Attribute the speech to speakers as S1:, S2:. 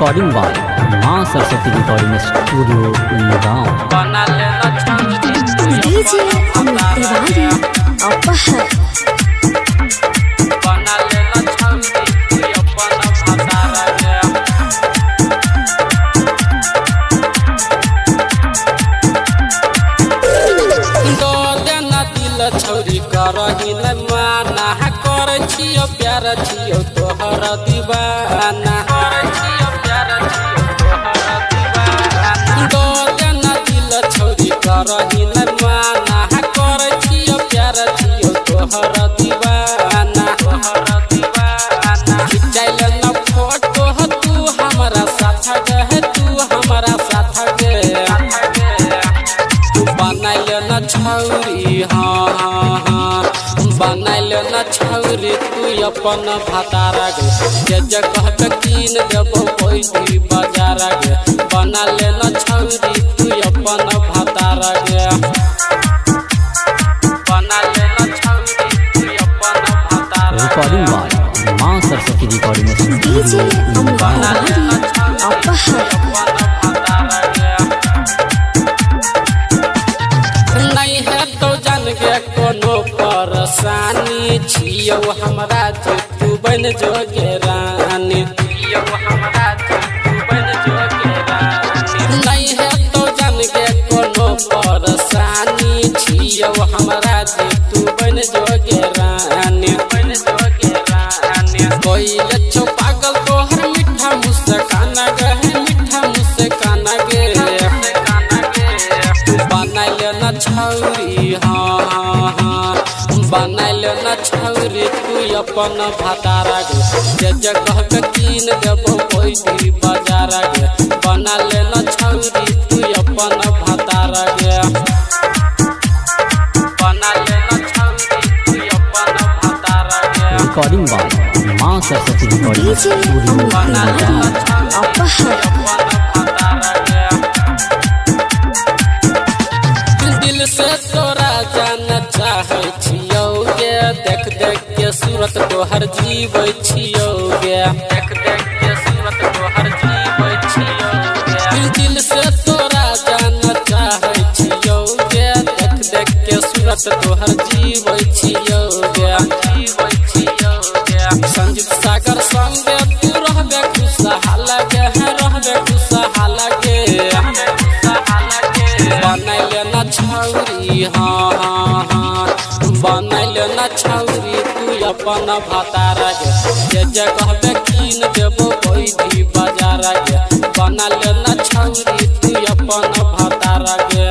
S1: Recording by माँ Saraswati recording studio गाँव।
S2: DJ Amit Tiwari अपहर
S3: छौरी करही न माना कर छियो प्यार छियो तोहर दीवाना कर छियो प्यार छियो तोहर दीवाना दो जना दिल छौरी करही न माना कर छियो प्यार छियो तोहर दीवाना खिंचाइल न फोटो तू हमारा साथ गए तू हमारा साथ गए तू बनाइल न छौरी बनाइल न छौरी तू अपन भतारा गे जे कहत कीन देबो पैसी बाजार गे बनाइल न छौरी तू अपन भतारा गे बनाइल न छौरी तू अपन भतारा
S1: रिकॉर्डिंग बाय माँ सरस्वती रिकॉर्डिंग
S2: डीजे अमित तिवारी अपहर
S3: नहीं है तो जान गे कोनो परेशानी छियो हमरा जे तू बन जोगे रानी छियो हमरा जे तू बन जोगे रानी नहीं है तो जान गे कोनो परेशानी छियो हमरा जे तू बन जोगे रानी कोई लच्छो पागल तोहर मीठा मुस्कान गे मीठा मुस्कान गे बनाइल न छौरी बनाइल न छौरी तू अपन भतारा गे जे कहत कीन देबो पैसी बाजार गे बनाइल न छौरी तू अपन भतारा गे बनाइल न छौरी तू अपन भतारा गे
S1: रिकॉर्डिंग बाय माँ Saraswati recording
S2: DJ
S1: studio
S2: Amit Tiwari अपहर
S3: दिल से तोरा जान चाहे छियो गे देख देख के सूरत तोहर जीवै छियो गे देख देख के सूरत तोहर जीवै छियो गे दिल से तोरा जान चाहे छियो गे देख देख के सूरत तोहर जीवै छियो गे जीवै छियो गे संजीव सागर संगे तू रहबे खुशहाल गे रहबे खुशहाल गे बनाइल न छौरी बनाइल न छौरी तू अपन भतारा गे जे कहबे कीन देबो पैसी बाजार गे बनाइल न छौरी तू अपन भतारा गे।